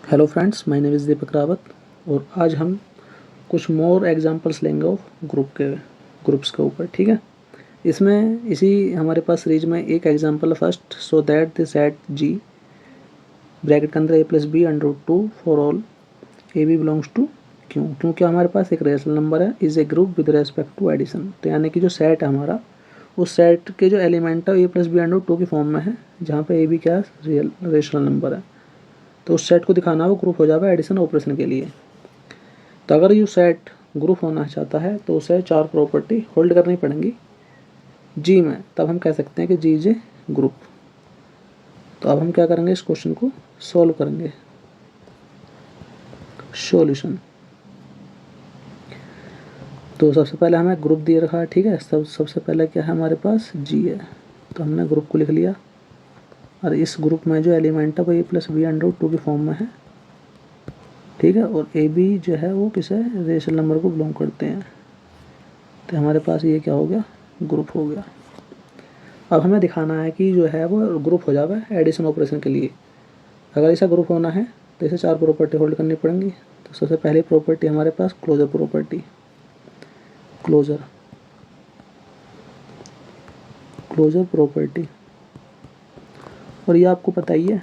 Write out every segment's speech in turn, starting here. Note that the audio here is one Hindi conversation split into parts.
Hello friends, my name is Deepak Rawat और आज हम कुछ मोर एग्जांपल्स लेंगे ऑफ ग्रुप्स के ऊपर। ठीक है, इसमें इसी हमारे पास सीरीज में एक example first, so that the set G bracket के अंदर A plus be under root 2 for all A B belongs to Q, क्योंकि हमारे पास एक रेशनल नंबर है is a group with respect to addition. तो यानी कि जो सेट है हमारा, उस सेट के जो एलिमेंट है A plus be under root 2 की फॉर्म में है, जहाँ पे ए बी क्या रियल रेशनल नंबर है। तो उस सेट को दिखाना वो ग्रुप हो जाएगा एडिशन ऑपरेशन के लिए। तो अगर ये सेट ग्रुप होना चाहता है तो उसे 4 प्रॉपर्टी होल्ड करनी पड़ेंगी जी में, तब हम कह सकते हैं कि जी इज ए ग्रुप। तो अब हम क्या करेंगे, इस क्वेश्चन को सॉल्व करेंगे। सॉल्यूशन, तो सबसे पहले हमें ग्रुप दिए रखा है। ठीक है, सबसे पहले क्या है हमारे पास, जी है। तो हमने ग्रुप को लिख लिया और इस ग्रुप में जो एलिमेंट है वो ए प्लस बी अंडर रूट 2 की फॉर्म में है। ठीक है, और ए बी जो है वो किसे रेशनल नंबर को बिलोंग करते हैं। तो हमारे पास ये क्या हो गया, ग्रुप हो गया। अब हमें दिखाना है कि जो है वो ग्रुप हो जाएगा एडिशन ऑपरेशन के लिए। अगर ऐसा ग्रुप होना है तो इसे 4 प्रॉपर्टी होल्ड करनी पड़ेंगी। तो सबसे पहली प्रॉपर्टी हमारे पास closure property, closure closure property. और ये आपको पता ही है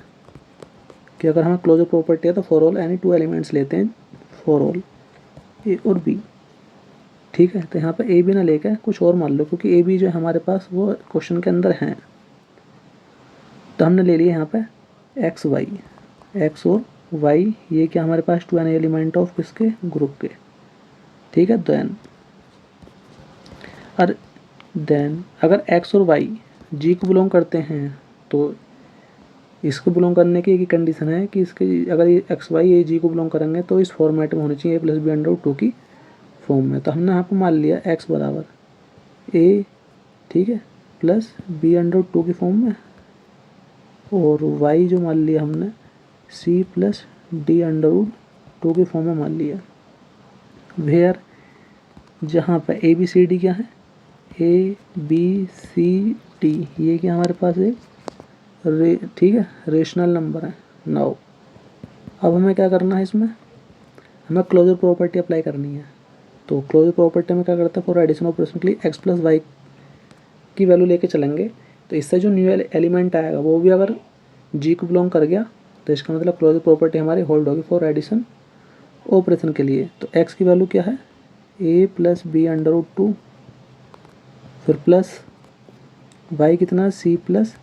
कि अगर हमें क्लोजर प्रॉपर्टी है तो फॉर ऑल एनी 2 एलिमेंट्स लेते हैं, फॉर ऑल ए और बी। ठीक है, तो यहाँ पे ए बी ना लेकर कुछ और मान लो, क्योंकि ए बी जो है हमारे पास वो क्वेश्चन के अंदर हैं। तो हमने ले लिया यहाँ पे एक्स वाई, एक्स और वाई, ये क्या हमारे पास 2 एलिमेंट ऑफ किसके, ग्रुप के। ठीक है, देन अगर एक्स और वाई जी को बिलोंग करते हैं तो इसको बिलोंग करने की एक कंडीशन है कि इसके अगर ये एक्स वाई ये जी को बिलोंग करेंगे तो इस फॉर्मेट में होनी चाहिए ए प्लस बी अंडर रूट 2 की फॉर्म में। तो हमने यहाँ पर मान लिया एक्स बराबर ए, ठीक है, प्लस बी अंडर रूट 2 की फॉर्म में, और वाई जो मान लिया हमने C plus D under root 2 की फॉर्म में मान लिया। वेयर जहाँ पे ए बी सी डी क्या है, ए बी सी डी ये क्या हमारे पास एक ठीक है रेशनल नंबर है। नाउ अब हमें क्या करना है, इसमें हमें क्लोजर प्रॉपर्टी अप्लाई करनी है। तो क्लोजर प्रॉपर्टी में क्या करते हैं, फॉर एडिशन ऑपरेशन के लिए एक्स प्लस वाई की वैल्यू लेके चलेंगे। तो इससे जो न्यू एलिमेंट आएगा वो भी अगर जी को बिलोंग कर गया तो इसका मतलब क्लोजर प्रॉपर्टी हमारी होल्ड होगी फॉर एडिशन ऑपरेशन के लिए। तो एक्स की वैल्यू क्या है, A plus be under root 2, फिर प्लस वाई कितना, C plus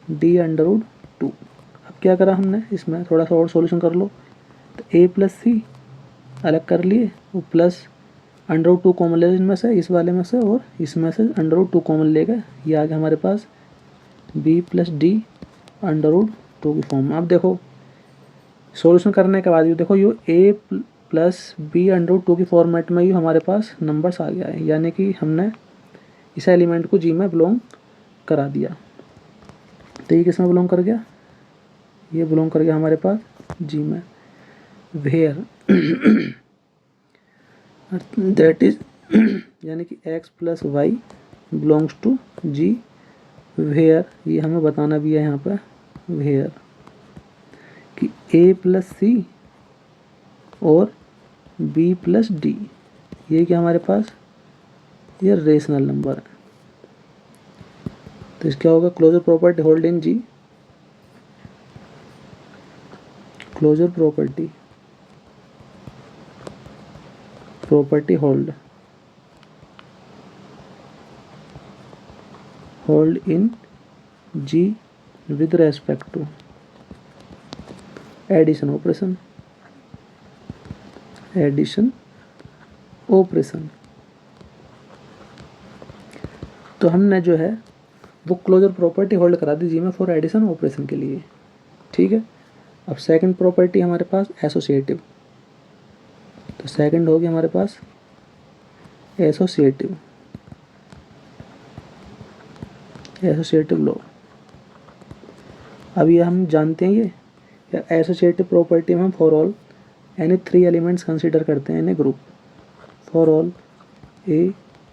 D under root 2। अब क्या करा हमने, इसमें थोड़ा सा और सॉल्यूशन कर लो। तो ए प्लस सी अलग कर लिए, वो प्लस अंडर रूट 2 कॉमन ले इनमें से, इस वाले में से और इसमें से अंडर रूट 2 कॉमन ले गए, ये आ गया हमारे पास B plus D under root 2 की फॉर्म में। अब देखो सॉल्यूशन करने के बाद ये देखो ये ए प्लस बी अंडर रूट 2 की फॉर्मेट में ही हमारे पास नंबर्स आ गया है, यानी कि हमने इस एलिमेंट को जी में बिलोंग करा दिया। तो ये किस में बिलोंग कर गया, ये बिलोंग कर गया हमारे पास जी में। वेयर दैट इज यानी कि x plus y belongs to G, where ये हमें बताना भी है यहाँ पर, वेयर कि ए प्लस सी और बी प्लस डी ये क्या हमारे पास ये रेशनल नंबर है। तो इसका होगा closure property hold in G, closure property hold in G with respect to addition operation. तो हमने जो है वो क्लोजर प्रॉपर्टी होल्ड करा दी जी में फॉर एडिशन ऑपरेशन के लिए। ठीक है, अब सेकंड प्रॉपर्टी हमारे पास एसोसिएटिव। तो सेकंड होगी हमारे पास एसोसिएटिव लॉ। अब ये हम जानते हैं, ये एसोसिएटिव प्रॉपर्टी में हम for all any 3 elements consider करते हैं in a group, for all A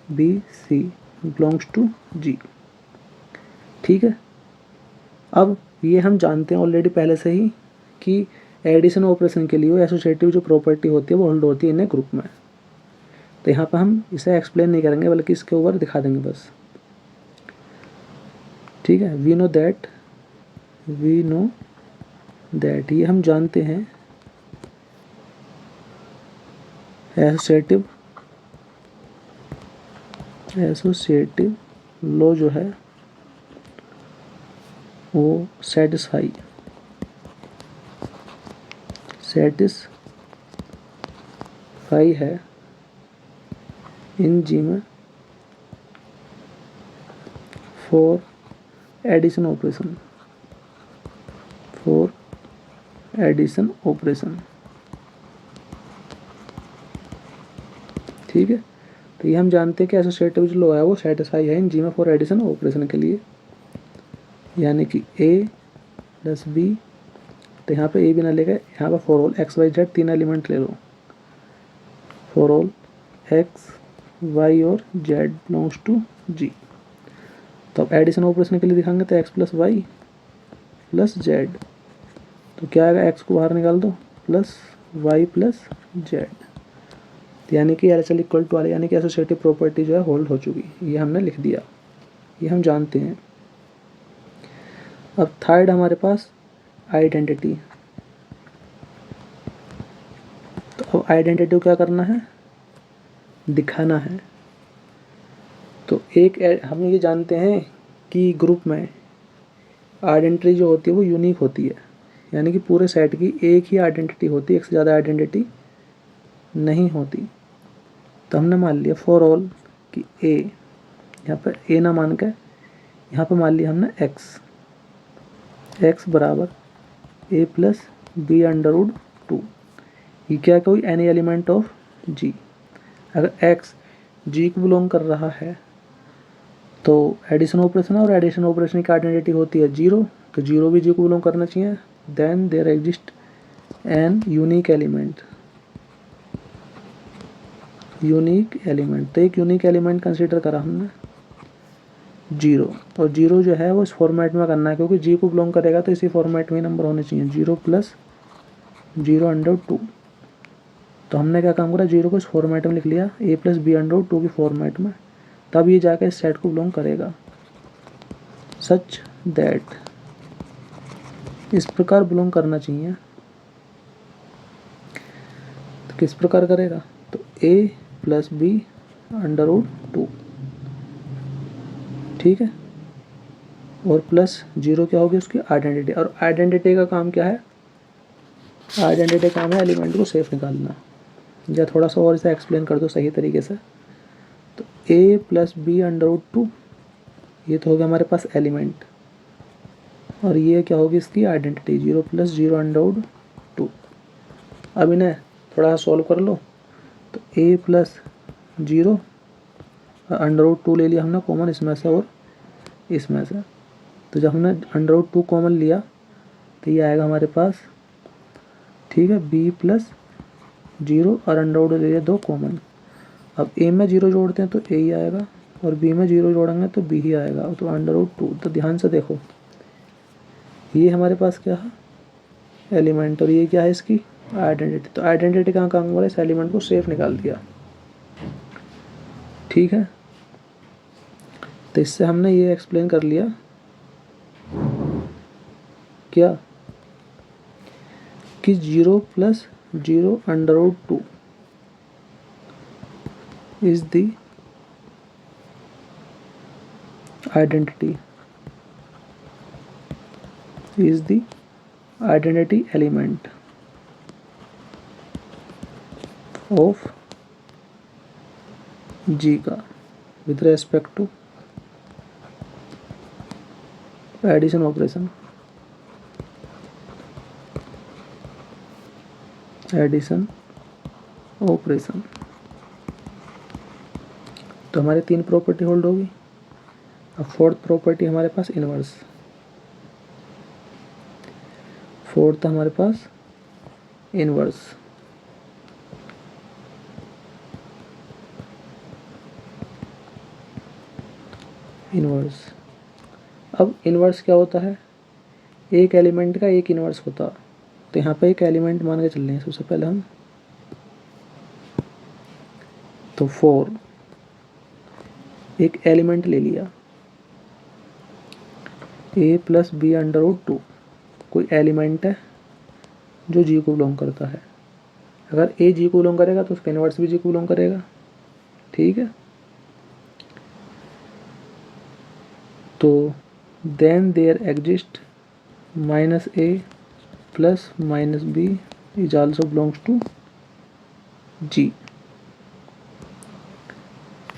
B C belongs to G. ठीक है, अब ये हम जानते हैं ऑलरेडी पहले से ही कि एडिशन ऑपरेशन के लिए वो एसोसिएटिव जो प्रॉपर्टी होती है वो होल्ड होती है इन ए ग्रुप में। तो यहाँ पर हम इसे एक्सप्लेन नहीं करेंगे बल्कि इसके ऊपर दिखा देंगे बस, ठीक है। वी नो दैट ये हम जानते हैं एसोसिएटिव लॉ जो है वो सेटिस्फाई है इन जी में फॉर एडिशन ऑपरेशन, ठीक है। तो ये हम जानते हैं कि एसोसिएटिव जो लॉ है वो सेटिस्फाई है इन जी में फॉर एडिशन ऑपरेशन के लिए, यानी कि ए प्लस बी, तो यहाँ पे ए भी ना लेकर यहाँ पे for all x y z 3 element ले लो, फॉर ऑल एक्स वाई और जेड बिलोंग्स टू जी। तो अब एडिशन ऑपरेशन के लिए दिखाएंगे तो x plus y plus z, तो क्या आएगा, एक्स को बाहर निकाल दो प्लस वाई प्लस जेड, यानी कि L H L equal to वाले, यानी कि एसोसिएटिव प्रॉपर्टी जो है होल्ड हो चुकी, ये हमने लिख दिया, ये हम जानते हैं। अब थर्ड हमारे पास आइडेंटिटी। तो अब आइडेंटिटी को क्या करना है, दिखाना है। तो एक हम ये जानते हैं कि ग्रुप में आइडेंटिटी जो होती है वो यूनिक होती है, यानी कि पूरे सेट की एक ही आइडेंटिटी होती है, एक से ज़्यादा आइडेंटिटी नहीं होती। तो हमने मान लिया फॉर ऑल कि ए, यहाँ पर ए ना मान कर यहाँ पर मान लिया हमने एक्स बराबर ए प्लस बी अंडर रूट 2, ये क्या कोई एनी एलिमेंट ऑफ जी। अगर एक्स जी को बिलोंग कर रहा है तो एडिशन ऑपरेशन और एडिशन ऑपरेशन की आइडेंटिटी होती है 0, तो 0 भी जी को बिलोंग करना चाहिए। Then there exist an unique element, तो एक यूनिक एलिमेंट कंसीडर करा हमने 0, और 0 जो है वो इस फॉर्मेट में करना है क्योंकि जी को बिलोंग करेगा तो इसी फॉर्मेट में नंबर होने चाहिए, 0 प्लस 0 अंडर 2। तो हमने क्या काम करा, 0 को इस फॉर्मेट में लिख लिया ए प्लस बी अंडर 2 की फॉर्मेट में, तब ये जाकर इस सेट को बिलोंग करेगा। सच दैट, इस प्रकार बिलोंग करना चाहिए। तो किस प्रकार करेगा, तो A plus be under root 2, ठीक है, और प्लस 0 क्या होगी उसकी आइडेंटिटी। और आइडेंटिटी का काम क्या है, आइडेंटिटी का काम है एलिमेंट को सेफ निकालना। या थोड़ा सा और इसे एक्सप्लेन कर दो सही तरीके से, तो A plus be under root 2 ये तो हो गया हमारे पास एलिमेंट, और ये क्या होगी इसकी आइडेंटिटी 0 प्लस 0 अंडर रूट 2। अब इन्हें थोड़ा सॉल्व कर लो, तो ए प्लस 0 अंडर रूट 2 ले लिया हमने कॉमन इसमें से और इसमें से, तो जब हमने अंडर रूट 2 कॉमन लिया तो ये आएगा हमारे पास, ठीक है, बी प्लस 0 और अंडर रूट ले लिया 2 कॉमन। अब ए में 0 जोड़ते हैं तो ए ही आएगा, और बी में 0 जोड़ेंगे तो बी ही आएगा, तो अंडर रूट 2। तो ध्यान से देखो, ये हमारे पास क्या है एलिमेंट, और ये क्या है इसकी आइडेंटिटी। तो आइडेंटिटी कहाँ काम हो रहा है, इस एलिमेंट को सेफ निकाल दिया, ठीक है। तो इससे हमने ये एक्सप्लेन कर लिया क्या, कि 0 प्लस 0 under root 2 is the identity element of G का with respect to addition operation, तो हमारे 3 प्रॉपर्टी होल्ड होगी। अब फोर्थ प्रॉपर्टी हमारे पास इनवर्स, फोर्थ हमारे पास इनवर्स। अब इनवर्स क्या होता है, एक एलिमेंट का एक इनवर्स होता, तो यहाँ पे एक एलिमेंट मान के चल रहे हैं सबसे पहले हम, तो 4 एक एलिमेंट ले लिया, a plus be under root 2 कोई एलिमेंट है जो जी को बिलोंग करता है। अगर a जी को बिलोंग करेगा तो उसका इन्वर्स भी जी को बिलोंग करेगा, ठीक है। तो then there exist minus a plus minus b is also belongs to g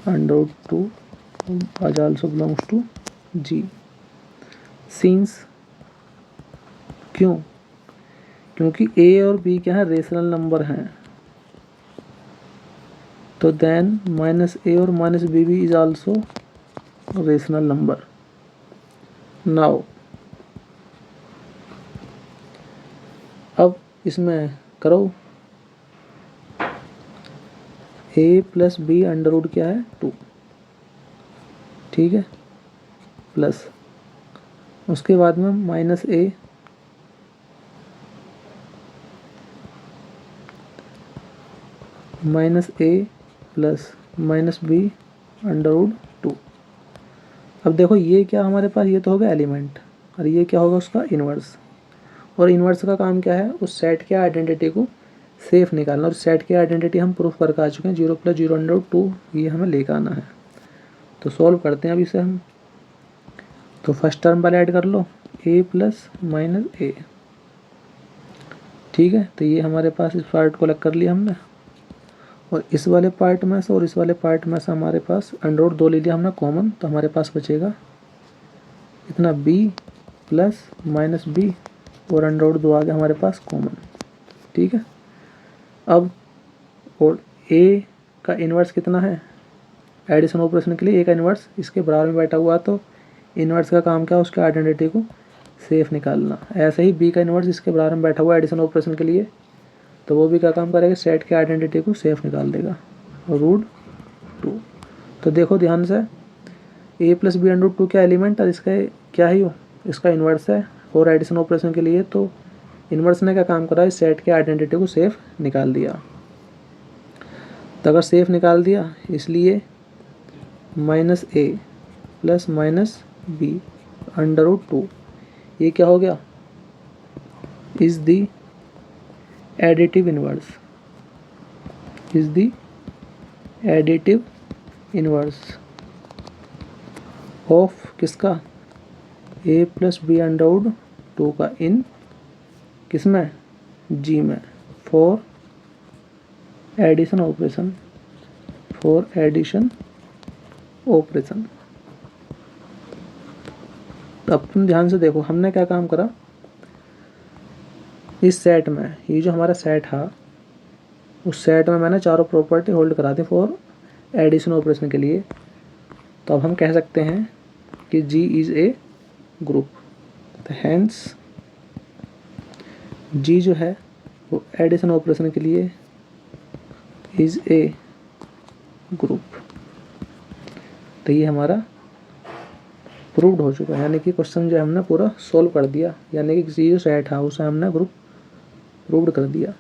under root 2 is also belongs to g since, क्यों? क्योंकि a और b क्या है, रेशनल नंबर हैं। तो देन माइनस a और माइनस b भी is also rational number. Now अब इसमें करो, a plus be under root क्या है 2, ठीक है, प्लस उसके बाद में minus a plus minus B under root 2। अब देखो ये क्या हमारे पास, ये तो होगा एलिमेंट और ये क्या होगा उसका इन्वर्स। और इन्वर्स का काम क्या है, उस सेट के आइडेंटिटी को सेफ निकालना। और सेट की आइडेंटिटी हम प्रूफ करके आ चुके हैं, 0 प्लस 0 अंडर रूट 2 ये हमें लेकर आना है। तो सॉल्व करते हैं अब इसे हम। तो फर्स्ट टर्म वाले ऐड कर लो, a प्लस माइनस a, ठीक है। तो ये हमारे पास इस पार्ट को अलग कर लिया हमने, और इस वाले पार्ट में से और इस वाले पार्ट में से हमारे पास अंडर रूट 2 ले लिया हमने कॉमन। तो हमारे पास बचेगा इतना b प्लस माइनस b और अंडर रूट 2 आ गया हमारे पास कॉमन, ठीक है। अब और a का इन्वर्स कितना है, एडिशन ऑपरेशन के लिए a का इन्वर्स इसके बराबर में बैठा हुआ, तो इन्वर्स का काम क्या है, उसके आइडेंटिटी को सेफ निकालना। ऐसे ही b का इन्वर्स इसके बराबर में बैठा हुआ एडिशन ऑपरेशन के लिए, तो वो भी क्या काम करेगा, सेट के आइडेंटिटी को सेफ निकाल देगा, रूट 2। तो देखो ध्यान से, a plus be under root 2 क्या एलिमेंट और इसका क्या है, इसका इन्वर्स है। और एडिशन ऑपरेशन के लिए तो इन्वर्स ने क्या काम करा, इस सेट के आइडेंटिटी को सेफ निकाल दिया। तो अगर सेफ निकाल दिया, इसलिए minus a plus minus B under root 2 ये क्या हो गया, is the additive inverse, is the additive inverse of किसका, a plus be under root 2 का इन किसमें, g में, for addition operation, for addition operation. अब तुम ध्यान से देखो, हमने क्या काम करा, इस सेट में, ये जो हमारा सेट है, उस सेट में मैंने चारों प्रॉपर्टी होल्ड करा दी फॉर एडिशन ऑपरेशन के लिए। तो अब हम कह सकते हैं कि G इज़ ए ग्रुप। तो हैंस G जो है वो एडिशन ऑपरेशन के लिए इज़ ए ग्रुप। तो ये हमारा प्रूव्ड हो चुका है, यानी कि क्वेश्चन जो हमने पूरा सॉल्व कर दिया, यानी कि किसी जो सेट है उसे हमने ग्रुप प्रूव्ड कर दिया।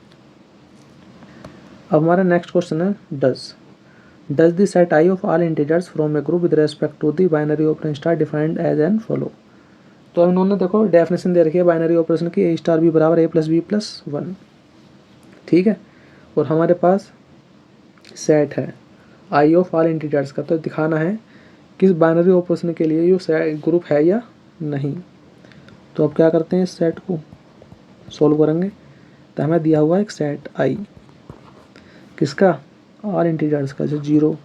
अब हमारा नेक्स्ट क्वेश्चन है, does the set I of all integers from a group with respect to the binary operation star defined as an follow. तो इन्होंने देखो डेफिनेशन दे रखी है बाइनरी ऑपरेशन की, ए स्टार बी बराबर ए प्लस बी प्लस 1, ठीक है। और हमारे पास सेट है आई ऑफ ऑल इंटीजर्स का, तो दिखाना है किस बाइनरी ऑपरेशन के लिए ये ग्रुप है या नहीं। तो अब क्या करते हैं, इस सेट को सॉल्व करेंगे। तो हमें दिया हुआ एक सेट आई किसका, ऑल इंटीजर्स का, जो 0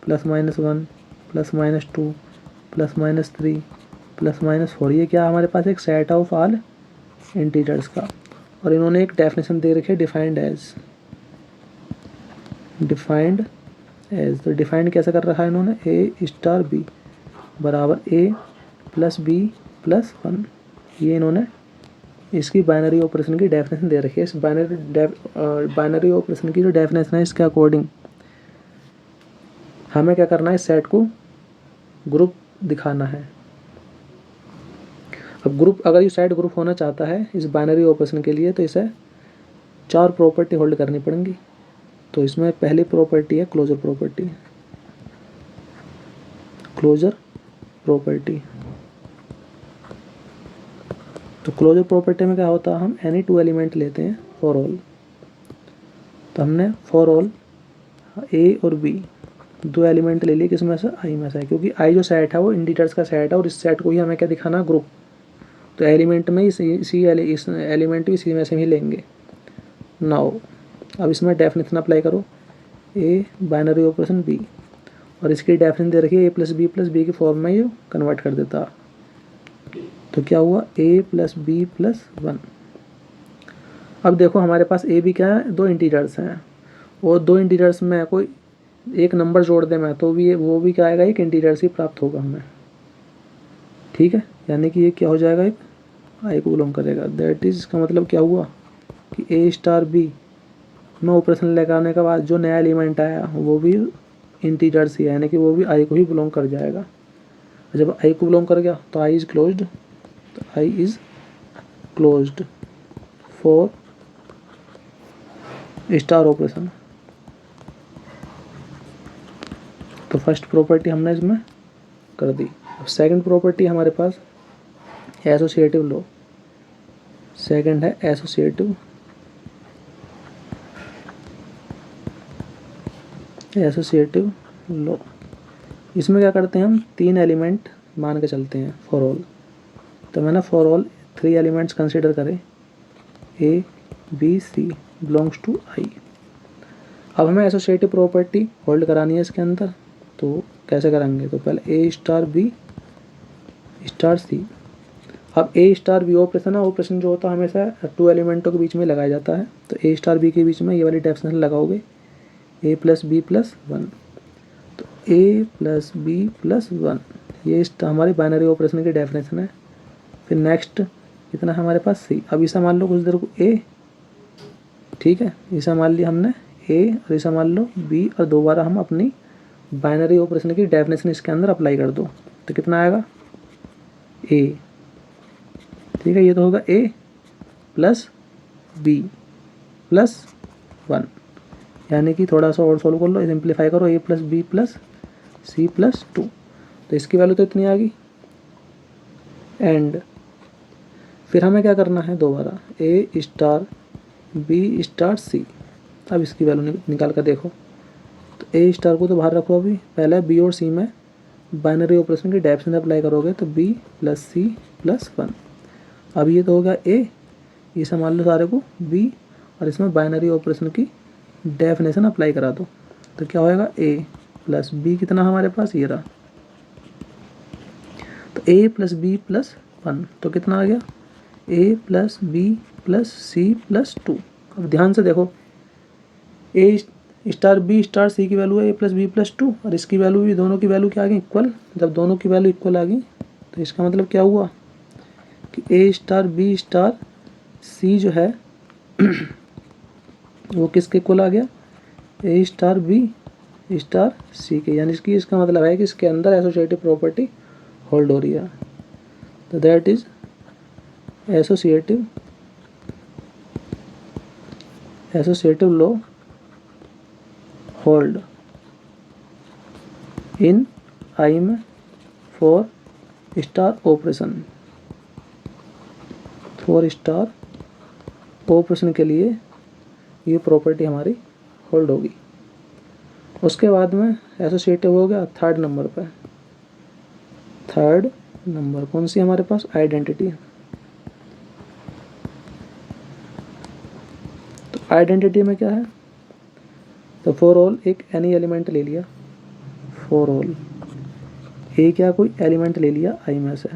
plus minus 1 plus minus 2 plus minus 3 plus minus 4, ये क्या हमारे पास एक सेट ऑफ ऑल इंटीजर्स का। और इन्होंने एक डेफिनेशन दे रखी है डिफाइंड एज, तो डिफाइंड कैसे कर रखा है इन्होंने, ए स्टार बी बराबर ए प्लस बी प्लस 1, ये इन्होंने इसकी बाइनरी ऑपरेशन की डेफिनेशन दे रखी है। इस बाइनरी ऑपरेशन की जो डेफिनेशन है, इसके अकॉर्डिंग हमें क्या करना है, इस सेट को ग्रुप दिखाना है। अब ग्रुप, अगर ये साइड ग्रुप होना चाहता है इस बाइनरी ऑपरेशन के लिए, तो इसे 4 प्रॉपर्टी होल्ड करनी पड़ेंगी। तो इसमें पहली प्रॉपर्टी है क्लोजर प्रॉपर्टी। क्लोजर प्रॉपर्टी, तो क्लोजर प्रॉपर्टी में क्या होता है, हम एनी 2 एलिमेंट लेते हैं फॉर ऑल। तो हमने फॉर ऑल ए और बी 2 एलिमेंट ले लिए, किसमें से, आई में से, क्योंकि आई जो सेट है वो इंटीजर्स का सेट है और इस सेट को ही हमें क्या दिखाना, ग्रुप। तो एलिमेंट में इस एलिमेंट भी इसी में से ही लेंगे। नाउ अब इसमें डेफिनेशन अप्लाई करो, ए बाइनरी ऑपरेशन बी, और इसकी डेफिनेशन दे रखी है ए प्लस बी की फॉर्म में ये कन्वर्ट कर देता। तो क्या हुआ, ए प्लस बी प्लस 1। अब देखो हमारे पास ए बी क्या है, 2 इंटीजर्स हैं, और 2 इंटीजर्स में कोई एक नंबर जोड़ दे मैं तो भी वो भी क्या आएगा, एक इंटीजर्स ही प्राप्त होगा हमें। ठीक है, यानी कि ये क्या हो जाएगा, एक आई को बिलोंग करेगा। दैट इज, इसका मतलब क्या हुआ कि ए स्टार बी में ऑपरेशन लगाने के बाद जो नया एलिमेंट आया वो भी इंटीजर्स ही है, यानी कि वो भी आई को ही बिलोंग कर जाएगा। जब आई को बिलोंग कर गया तो आई इज क्लोज्ड, तो I is closed for star operation. तो फर्स्ट प्रॉपर्टी हमने इसमें कर दी। अब सेकंड प्रॉपर्टी हमारे पास एसोसिएटिव लॉ। सेकंड है एसोसिएटिव लॉ। इसमें क्या करते हैं, हम 3 एलिमेंट मान के चलते हैं फॉर ऑल। तो मैंने फॉर ऑल 3 एलिमेंट्स कंसिडर करे, A B C belongs to I. अब हमें एसोसिएटिव प्रॉपर्टी होल्ड करानी है इसके अंदर, तो कैसे करेंगे, तो पहले ए स्टार बी स्टार सी। अब ए स्टार बी ऑपरेशन है, ऑपरेशन जो होता है हमेशा 2 एलिमेंटों के बीच में लगाया जाता है। तो ए स्टार बी के बीच में ये वाली डेफिनेशन लगाओगे, ए प्लस बी प्लस 1। तो ए प्लस बी प्लस 1 ये हमारी बाइनरी ऑपरेशन की डेफिनेशन है। फिर नेक्स्ट कितना है हमारे पास, सी। अब इसे मान लो कुछ देर को ए, ठीक है, इसे मान लिया हमने ए, और इसे मान लो बी, और दोबारा हम अपनी बाइनरी ऑपरेशन की डेफिनेशन इसके अंदर अप्लाई कर दो। तो कितना आएगा, ए, ठीक है, ये तो होगा ए प्लस बी प्लस 1, यानी कि थोड़ा सा और सोल्व कर लो, सिंप्लीफाई करो, A plus B plus C plus 2। तो इसकी वैल्यू तो इतनी आ गई। एंड फिर हमें क्या करना है, दोबारा ए स्टार बी स्टार सी। अब इसकी वैल्यू निकाल कर देखो, तो ए स्टार को तो बाहर रखो, अभी पहले बी और सी में बाइनरी ऑपरेशन की डेफिनेशन अप्लाई करोगे, तो बी प्लस सी प्लस 1। अब ये तो होगा ए, इसे मान लो सारे को बी, और इसमें बाइनरी ऑपरेशन की डेफिनेशन अप्लाई करा दो। तो क्या होएगा, ए प्लस बी कितना हमारे पास, ये रहा, तो ए प्लस बी प्लस 1, तो कितना आ गया, A plus B plus C plus 2। अब ध्यान से देखो, A star B star C की वैल्यू है ए प्लस बी प्लस 2, और इसकी वैल्यू भी, दोनों की वैल्यू क्या आ गई, इक्वल। जब दोनों की वैल्यू इक्वल आ गई तो इसका मतलब क्या हुआ कि ए स्टार बी स्टार सी जो है वो किसके इक्वल आ गया, ए स्टार बी स्टार सी के, यानी इसका मतलब है कि इसके अंदर एसोसिएटिव प्रॉपर्टी होल्ड हो रही है। तो that is associative law hold in I में for star operation. For star operation के लिए ये प्रॉपर्टी हमारी होल्ड होगी। उसके बाद में एसोसिएटिव हो गया थर्ड नंबर पे। थर्ड नंबर कौन सी हमारे पास, आइडेंटिटी। तो आइडेंटिटी में क्या है, तो फॉर ऑल एक एनी एलिमेंट ले लिया, फॉर ऑल ए क्या कोई एलिमेंट ले लिया आई में से,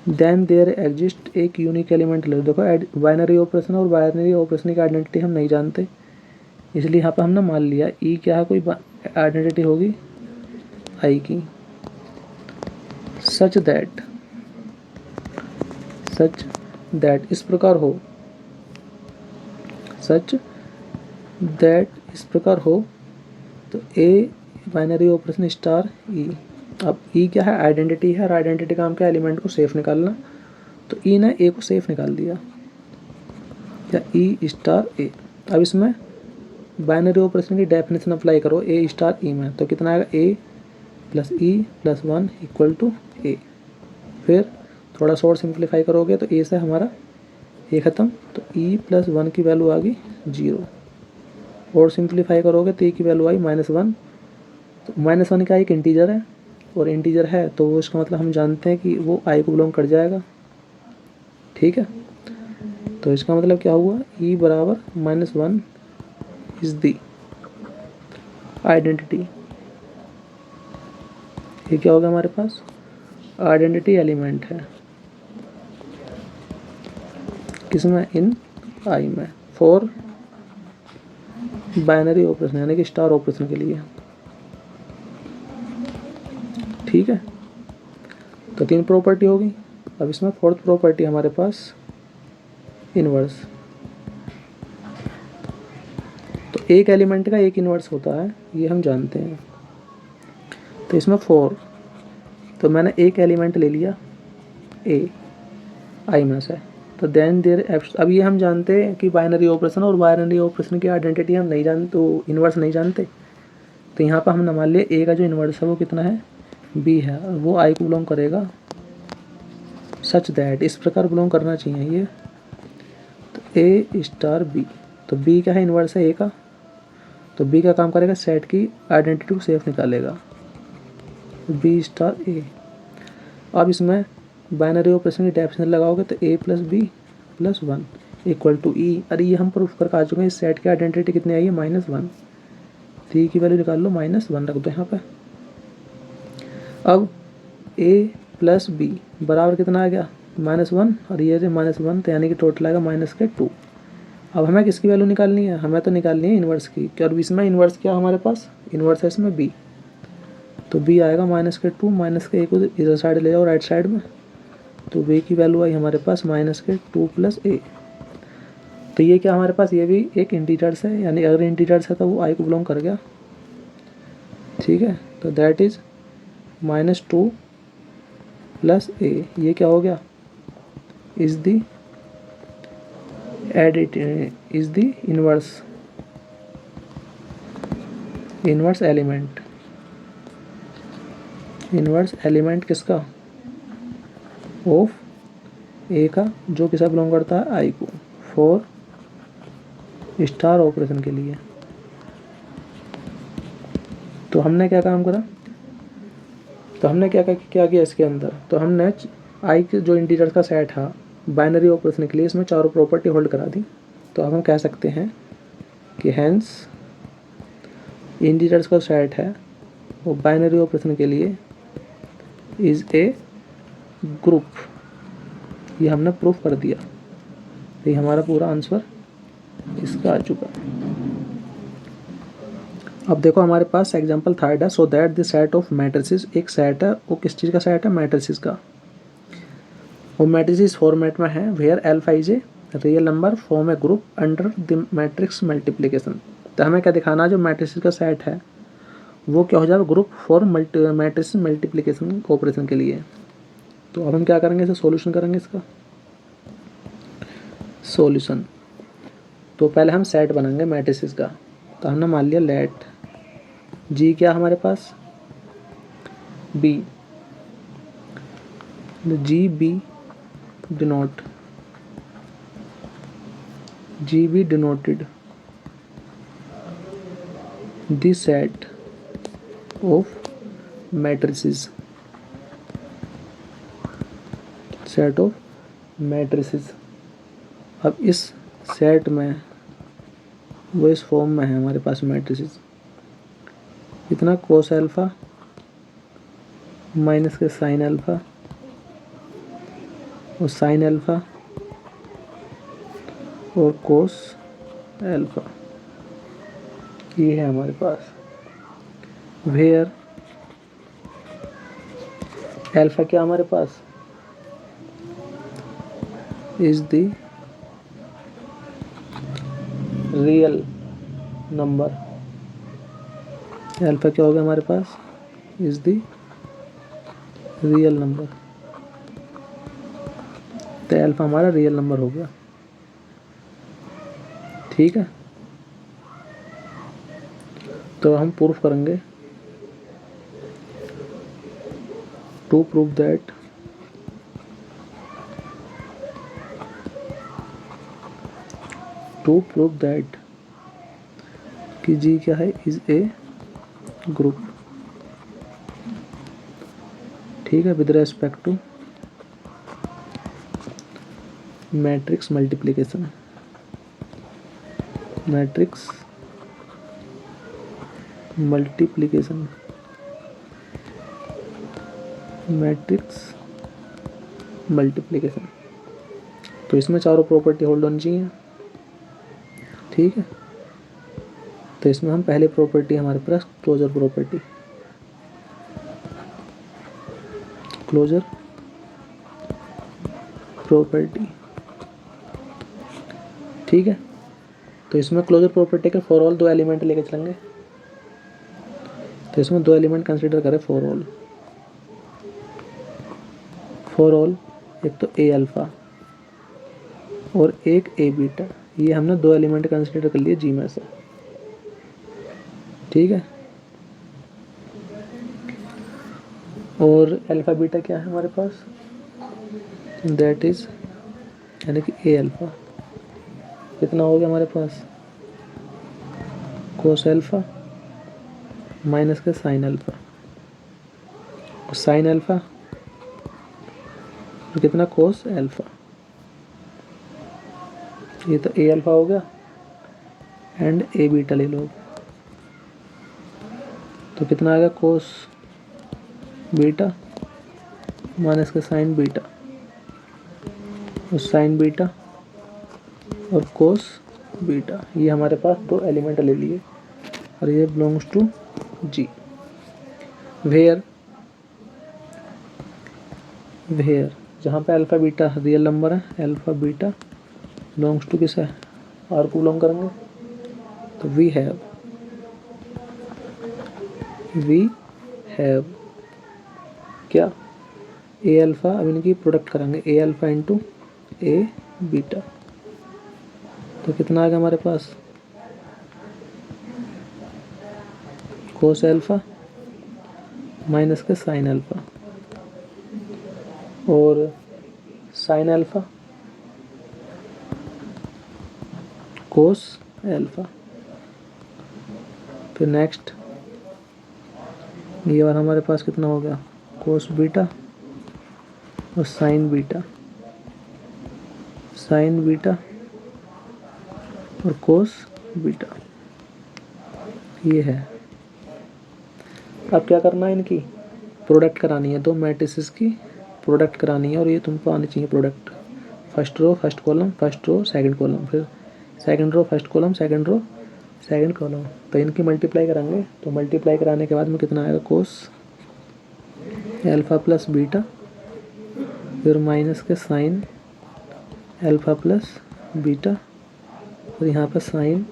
देन देयर एग्जिस्ट एक यूनिक एलिमेंट ले। देखो बाइनरी ऑपरेशन और बाइनरी ऑपरेशन की आइडेंटिटी हम नहीं जानते, इसलिए यहाँ पर हमने मान लिया ई क्या है कोई आइडेंटिटी होगी आई की। सच दैट इस प्रकार हो, सच दैट इस प्रकार हो, तो ए बाइनरी ऑपरेशन स्टार ई। अब ई क्या है, आइडेंटिटी है, और आइडेंटिटी काम क्या है, एलिमेंट को सेफ निकालना। तो ई ने ए को सेफ निकाल दिया, या ई स्टार ए। अब इसमें बाइनरी ऑपरेशन की डेफिनेशन अप्लाई करो ए स्टार ई में, तो कितना आएगा, A plus E plus 1 equal to A. फिर थोड़ा सा और सिंप्लीफाई करोगे तो ए से हमारा ए ख़त्म, तो ई प्लस 1 की वैल्यू आ गई 0। और सिंप्लीफाई करोगे तो ए की वैल्यू आई -1। तो -1 का एक इंटीजर है, और इंटीजर है तो वो इसका मतलब हम जानते हैं कि वो आई को बिलोंग कर जाएगा। ठीक है, तो इसका मतलब क्या हुआ, ई बराबर -1 इज़ दी आइडेंटिटी। ये क्या होगा हमारे पास, आइडेंटिटी एलिमेंट है, किसमें, इन आई में, फॉर बाइनरी ऑपरेशन यानी कि स्टार ऑपरेशन के लिए। ठीक है, तो 3 प्रॉपर्टी होगी। अब इसमें 4th प्रॉपर्टी हमारे पास इन्वर्स। तो एक एलिमेंट का एक इन्वर्स होता है, ये हम जानते हैं। तो इसमें 4, तो मैंने एक एलिमेंट ले लिया ए आई में से, तो देन देयर अब ये हम जानते हैं कि बाइनरी ऑपरेशन और बाइनरी ऑपरेशन की आइडेंटिटी हम नहीं जानते, तो इन्वर्स नहीं जानते। तो यहाँ पर हमने मान लिया ए का जो इन्वर्स है वो कितना है, बी है, और वो आई को बिलोंग करेगा सच दैट, इस प्रकार बिलोंग करना चाहिए ये। तो ए स्टार बी, तो बी क्या है, इन्वर्स है ए का, तो बी का काम करेगा सेट की आइडेंटिटी को सेफ निकालेगा, बी स्टार ए। अब इसमें बाइनरी ऑपरेशन की डेफिनेशन लगाओगे तो A plus B plus 1 equal to E. अरे ये हम प्रूफ करके आ चुके हैं, इस सेट की आइडेंटिटी कितनी आई है, -1। तो ई की वैल्यू निकाल लो, -1 रख दो यहाँ पे। अब ए प्लस बी बराबर कितना आ गया, -1, और ये -1, तो यानी कि टोटल आएगा -2। अब हमें किसकी वैल्यू निकालनी है, हमें तो निकालनी है इन्वर्स की, और इसमें इन्वर्स क्या हमारे पास, इन्वर्स है इसमें बी, तो बी आएगा -2, -1 को इधर साइड ले जाओ राइट साइड में, तो बी की वैल्यू आई हमारे पास -2 प्लस ए। तो ये क्या हमारे पास, ये भी एक इंटीजर्स है, यानी अगर इंटीजर्स है तो वो आई को बिलोंग कर गया। ठीक है, तो दैट इज़ -2 प्लस ए, ये क्या हो गया, is the is the inverse element किसका, ऑफ ए का, जो किसा बिलोंग करता है, आई को, फॉर स्टार ऑपरेशन के लिए। तो हमने क्या काम करा, तो हमने क्या किया इसके अंदर, तो हमने आई के जो इंटीजर का सेट है बाइनरी ऑपरेशन के लिए, इसमें चारों प्रॉपर्टी होल्ड करा दी। तो अब हम कह सकते हैं कि हैंस इंटीजर्स का सेट है वो बाइनरी ऑपरेशन के लिए इज़ ए ग्रुप। ये हमने प्रूफ कर दिया, ये हमारा पूरा आंसर इसका आ चुका। अब देखो हमारे पास एग्जांपल 3rd है, सो that the set of matrices, एक सेट है, वो किस चीज़ का सेट है, मैट्रिसेस का। वो मैट्रिसेस फॉर्मेट में है, where alpha is a real number form a group under the matrix multiplication. तो हमें क्या दिखाना, जो मैट्रिसेस का सेट है वो क्या हो जाएगा, group for matrix multiplication operation के लिए। तो अब हम क्या करेंगे, इसे सॉल्यूशन करेंगे इसका सॉल्यूशन। तो पहले हम सेट बनाएंगे मैट्रिसेस का। तो हमने मान लिया लेट जी क्या हमारे पास, B, G B denoted the set of matrices, अब इस सेट में वो इस फॉर्म में है हमारे पास मैट्रिसेस, इतना कोस अल्फ़ा माइनस के साइन अल्फ़ा और साइन अल्फ़ा और कोस अल्फ़ा, ये है हमारे पास। वेयर अल्फ़ा क्या हमारे पास, is the real number, alpha क्या हो गया हमारे पास, इज़ द रियल नंबर। तो अल्फ़ा हमारा रियल नंबर हो गया। ठीक है, तो हम प्रूफ करेंगे टू प्रूव दैट कि जी क्या है, इज ए ग्रुप। ठीक है, with respect to matrix multiplication. Matrix multiplication, matrix multiplication. तो इसमें चारों प्रॉपर्टी होल्ड होनी चाहिए। ठीक है, तो इसमें हम पहले प्रॉपर्टी हमारे पास क्लोजर प्रॉपर्टी, क्लोजर प्रॉपर्टी। ठीक है, तो इसमें क्लोजर प्रॉपर्टी के फॉर ऑल 2 एलिमेंट लेके चलेंगे। तो इसमें 2 एलिमेंट कंसीडर करें फॉर ऑल। एक तो ए अल्फ़ा और एक ए बीटा। ये हमने 2 एलिमेंट कंसीडर कर लिए जी में से। ठीक है, और अल्फ़ा बीटा क्या है हमारे पास, दैट इज यानी कि ए अल्फ़ा कितना हो गया हमारे पास, कोस अल्फ़ा माइनस के साइन अल्फ़ा, और साइन अल्फ़ा कितना, कोस अल्फ़ा। ये तो ए अल्फ़ा हो गया एंड ए बीटा ले लो, तो कितना आ गया, कोस बीटा माइनस के साइन बीटा, और साइन बीटा और कोस बीटा। ये हमारे पास 2 एलिमेंट ले लिए और ये बिलोंग्स टू जी। वेयर जहाँ पे अल्फ़ा बीटा रियल नंबर है, अल्फ़ा बीटा बिलोंग्स टू किस है, आर को बिलोंग करेंगे। तो वी हैव क्या, ए अल्फ़ा, अब इनकी प्रोडक्ट करेंगे, ए अल्फ़ा इंटू ए बीटा। तो कितना आ गया हमारे पास, कोस अल्फ़ा माइनस के साइन अल्फ़ा और साइन अल्फ़ा कोस अल्फ़ा। फिर नेक्स्ट ये बार हमारे पास कितना हो गया, कोस बीटा और साइन बीटा और कोस बीटा। ये है, अब क्या करना है, इनकी प्रोडक्ट करानी है, 2 मैट्रिसेस की प्रोडक्ट करानी है। और ये तुमको आनी चाहिए product, first row first column, first row second column, फिर second row first column, second row second column. तो इनकी मल्टीप्लाई कराएंगे, तो मल्टीप्लाई कराने के बाद में कितना आएगा, कोस अल्फ़ा प्लस बीटा, फिर माइनस के साइन अल्फ़ा प्लस बीटा, और यहाँ पर साइन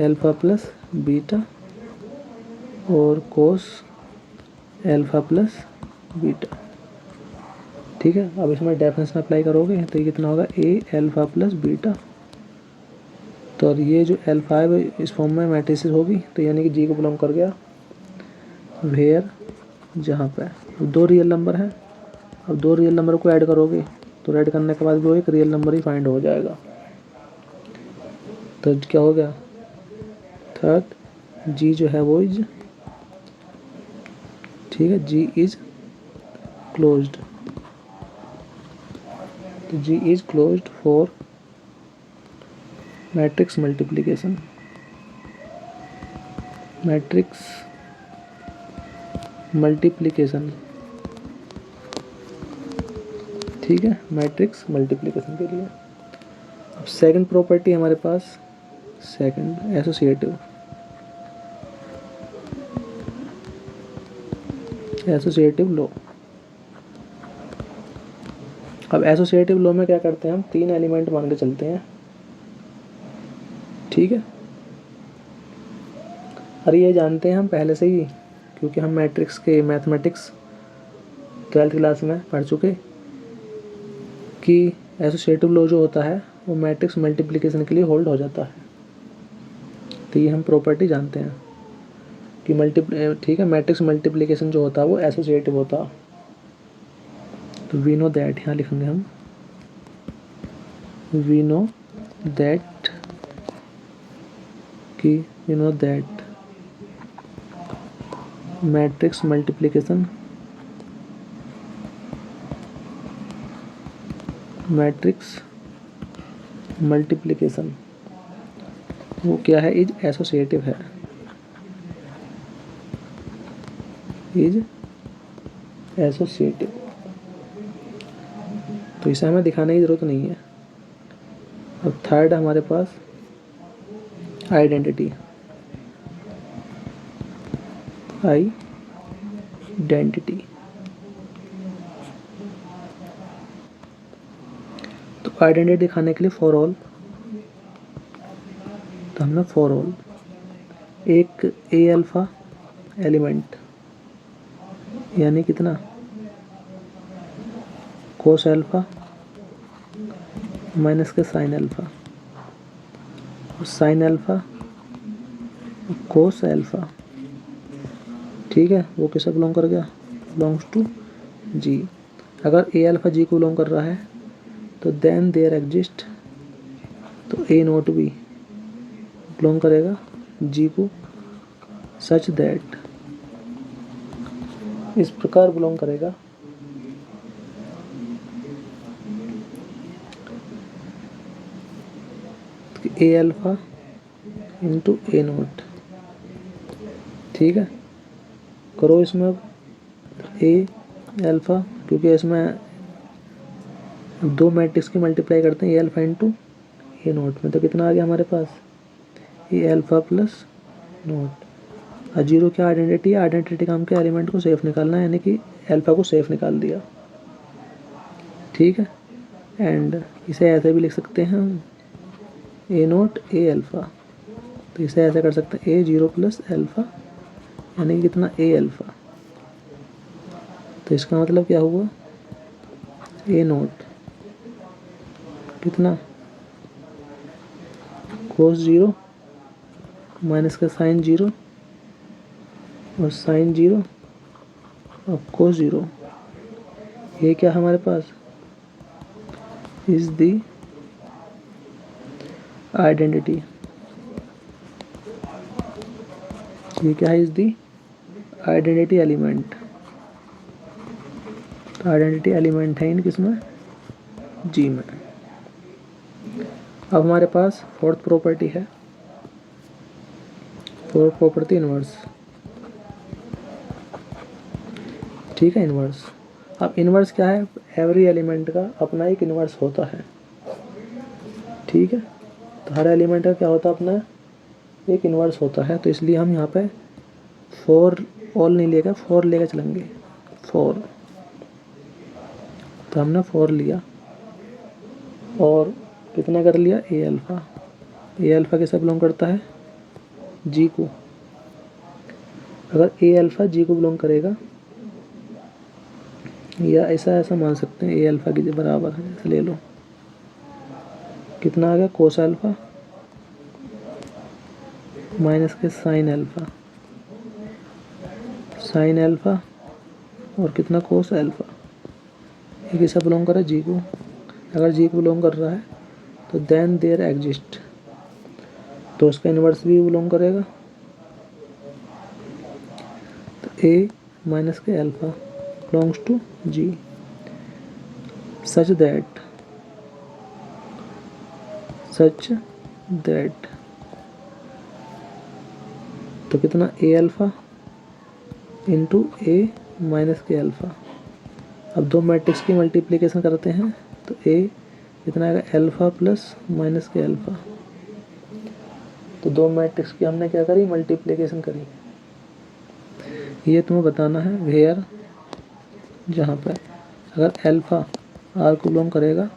अल्फ़ा प्लस बीटा और कोस अल्फ़ा प्लस बीटा। ठीक है, अब इसमें डेफिनेशन अप्लाई करोगे तो ये कितना होगा, ए अल्फ़ा प्लस बीटा। तो और ये जो अल्फ़ा है वो इस फॉर्म में मैट्रिसेस होगी, तो यानी कि जी को बिलोंग कर गया। वेयर जहाँ पे 2 रियल नंबर है, अब 2 रियल नंबर को ऐड करोगे तो ऐड करने के बाद वो एक रियल नंबर ही फाइंड हो जाएगा। तो क्या हो गया, थर्ड जी जो है वो इज, ठीक है, जी इज क्लोज्ड। तो G is closed for matrix multiplication, matrix multiplication. ठीक है, मैट्रिक्स मल्टीप्लिकेशन के लिए। अब सेकंड प्रॉपर्टी हमारे पास, सेकंड एसोसिएटिव लॉ। अब एसोसिएटिव लॉ में क्या करते हैं हम, 3 एलिमेंट मान के चलते हैं। ठीक है, अरे ये जानते हैं हम पहले से ही, क्योंकि हम मैट्रिक्स के मैथमेटिक्स 12th क्लास में पढ़ चुके कि एसोसिएटिव लॉ जो होता है वो मैट्रिक्स मल्टीप्लिकेशन के लिए होल्ड हो जाता है। तो ये हम प्रॉपर्टी जानते हैं कि ठीक है, मैट्रिक्स मल्टीप्लिकेशन जो होता है वो एसोसिएटिव होता। तो वी नो दैट, यहाँ लिखेंगे हम वी नो दैट कि we know that matrix multiplication वो क्या है, इज एसोसिएटिव है, इज एसोसिएटिव। तो इसे हमें दिखाने की ज़रूरत नहीं है। अब थर्ड हमारे पास आइडेंटिटी। तो आइडेंटिटी दिखाने के लिए फॉर ऑल, तो हमने फॉर ऑल एक ए अल्फ़ा एलिमेंट यानी कितना कोस अल्फ़ा माइनस के साइन अल्फ़ा और साइन अल्फ़ा कोस अल्फ़ा, ठीक है, वो किसे बिलोंग कर गया, बिलोंग्स टू जी। अगर ए अल्फ़ा जी को बिलोंग कर रहा है तो देन देयर एग्जिस्ट, तो ए नोट भी बिलोंग करेगा जी को, सच दैट, इस प्रकार बिलोंग करेगा ए अल्फ़ा इंटू ए नोट, ठीक है। करो इसमें अब ए अल्फ़ा, क्योंकि इसमें दो मैट्रिक्स की मल्टीप्लाई करते हैं ए अल्फ़ा इंटू ए नोट में, तो कितना आ गया हमारे पास ए अल्फ़ा प्लस नोट। और जीरो क्या आइडेंटिटी है, आइडेंटिटी का हम क्या एलिमेंट को सेफ निकालना है, यानी कि अल्फ़ा को सेफ निकाल दिया, ठीक है। एंड इसे ऐसे भी लिख सकते हैं हम ए नोट ए अल्फ़ा, तो इसे ऐसे कर सकते हैं ए जीरो प्लस अल्फ़ा यानी कि कितना ए अल्फ़ा। तो इसका मतलब क्या हुआ ए नोट कितना कोस जीरो माइनस का साइन जीरो और साइन जीरो और कोस जीरो, ये क्या हमारे पास इज दी आइडेंटिटी, ये क्या है, इज दी आइडेंटिटी एलिमेंट। तो आइडेंटिटी एलिमेंट है इन किसमें, जी में। अब हमारे पास फोर्थ प्रॉपर्टी है, फोर्थ प्रॉपर्टी इनवर्स, ठीक है, इनवर्स। अब इनवर्स क्या है, एवरी एलिमेंट का अपना एक इनवर्स होता है, ठीक है। तो हर एलिमेंट का क्या होता है, अपना एक इनवर्स होता है। तो इसलिए हम यहाँ पे फॉर ऑल नहीं लेकर फॉर लेकर चलेंगे, फॉर। तो हमने फॉर लिया और कितना कर लिया ए अल्फ़ा, ए अल्फ़ा किसे बिलोंग करता है, जी को। अगर ए अल्फ़ा जी को बिलोंग करेगा, या ऐसा मान सकते हैं ए अल्फ़ा के बराबर है, ऐसे ले लो, कितना आ गया कोस अल्फ़ा माइनस के साइन अल्फ़ा, साइन अल्फ़ा और कितना कोस अल्फ़ा, ये किसे बिलोंग कर रहा है, जी को। अगर जी को बिलोंग कर रहा है तो देन देयर एग्जिस्ट, तो उसका इन्वर्स भी बिलोंग करेगा। तो A minus K alpha belongs to G, such that, तो कितना A alpha into A minus K alpha. अब दो मैट्रिक्स की मल्टीप्लिकेशन करते हैं तो ए कितना आएगा alpha plus minus K alpha. तो दो मैट्रिक्स की हमने क्या करी, मल्टीप्लिकेशन करी। ये तुम्हें बताना है वेयर, जहाँ पर अगर अल्फ़ा आर को बिलोंग करेगा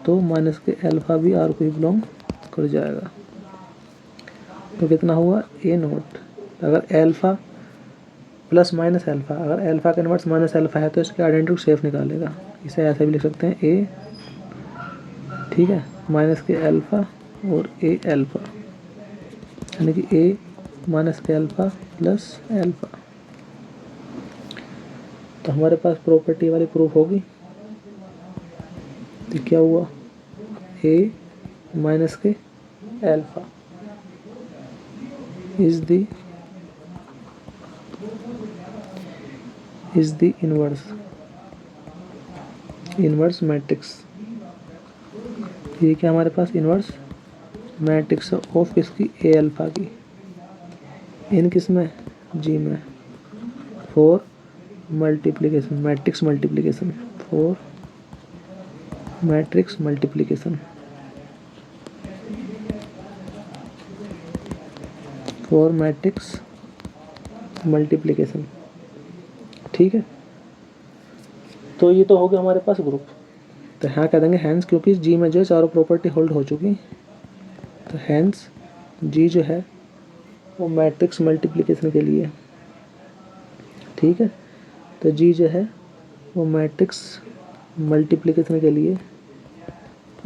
तो माइनस के अल्फ़ा भी आर को ही बिलोंग कर जाएगा। तो कितना हुआ ए नोट। अगर अल्फ़ा प्लस माइनस अल्फ़ा, अगर अल्फ़ा का इन्वर्स माइनस अल्फ़ा है तो इसके आइडेंटिटी को सेफ निकालेगा। इसे ऐसे भी लिख सकते हैं ए ठीक है, माइनस के अल्फ़ा और ए अल्फ़ा, यानी कि ए minus K alpha plus alpha. तो हमारे पास प्रॉपर्टी वाली प्रूफ होगी। तो क्या हुआ, ए minus K alpha is the inverse matrix. ये क्या हमारे पास इनवर्स मैट्रिक्स ऑफ किसकी, ए अल्फ़ा की, इन किस में, जी में, for multiplication, matrix multiplication, for matrix multiplication, for matrix multiplication. ठीक है, तो ये तो हो गया हमारे पास ग्रुप। तो यहाँ कह देंगे हैंस, क्योंकि जी में जो है चारों प्रॉपर्टी होल्ड हो चुकी, तो हैंस जी जो है वो मैट्रिक्स मल्टीप्लिकेशन के लिए, ठीक है। तो जी जो है वो मैट्रिक्स मल्टीप्लिकेशन के लिए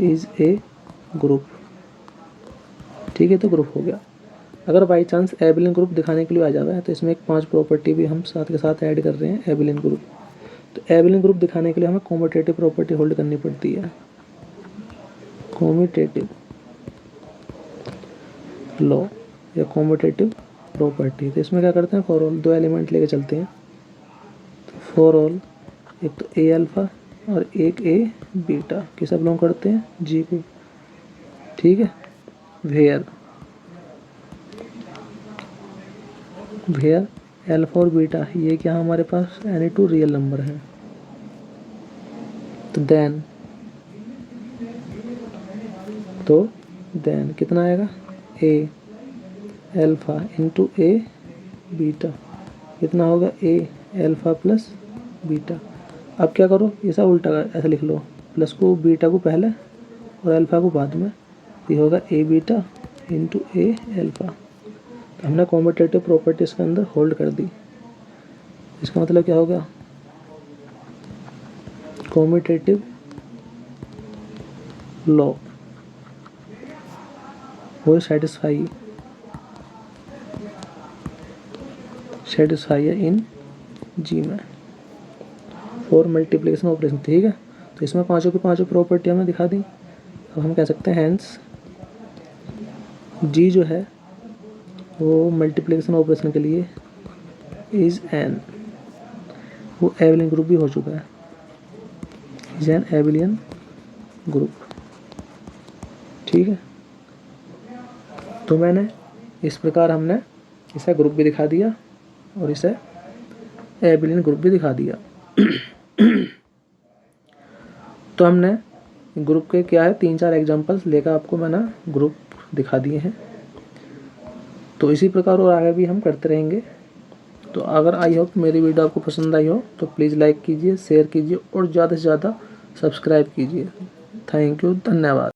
इज़ ए ग्रुप। ठीक है, तो ग्रुप हो गया। अगर बाई चांस एबिलियन ग्रुप दिखाने के लिए आ जाता है तो इसमें एक 5 प्रॉपर्टी भी हम साथ के साथ ऐड कर रहे हैं एबिलियन ग्रुप। तो एबिलियन ग्रुप दिखाने के लिए हमें कॉम्यूटेटिव प्रॉपर्टी होल्ड करनी पड़ती है, कॉम्यूटेटिव लॉ या कॉम्यूटेटिव प्रॉपर्टी। तो इसमें क्या करते हैं, फॉर ऑल 2 एलिमेंट लेके चलते हैं। तो फॉर ऑल एक तो ए अल्फ़ा और एक ए बीटा, किसे बिलोंग करते हैं, जी को। ठीक है, वेयर अल्फ़ा और बीटा ये क्या हमारे पास एनी 2 रियल नंबर है। तो देन कितना आएगा, ए अल्फ़ा इंटू ए बीटा, कितना होगा, ए अल्फ़ा प्लस बीटा। अब क्या करो, ये सब उल्टा ऐसा लिख लो, प्लस को बीटा को पहले और अल्फ़ा को बाद में। ये होगा ए बीटा इंटू ए अल्फ़ा। तो हमने कॉम्यूटेटिव प्रॉपर्टी इसके अंदर होल्ड कर दी। इसका मतलब क्या होगा, कॉम्यूटेटिव लॉ वो सेटिस्फाई है इन जी में फॉर मल्टीप्लिकेशन ऑपरेशन। ठीक है, तो इसमें पांचों की पांचों प्रॉपर्टी हमने दिखा दी। अब हम कह सकते हैं हैंस जी जो है वो मल्टीप्लिकेशन ऑपरेशन के लिए इज़ एन, वो एबिलियन ग्रुप भी हो चुका है, इज़ एन एबिलियन ग्रुप। ठीक है, तो मैंने इस प्रकार हमने इसे ग्रुप भी दिखा दिया और इसे एबिलियन ग्रुप भी दिखा दिया। तो हमने ग्रुप के क्या है 3-4 एग्जांपल्स लेकर आपको मैंने ग्रुप दिखा दिए हैं। तो इसी प्रकार और आगे भी हम करते रहेंगे। तो अगर आई होप मेरी वीडियो आपको पसंद आई हो तो प्लीज़ लाइक कीजिए, शेयर कीजिए और ज़्यादा से ज़्यादा सब्सक्राइब कीजिए। थैंक यू, धन्यवाद।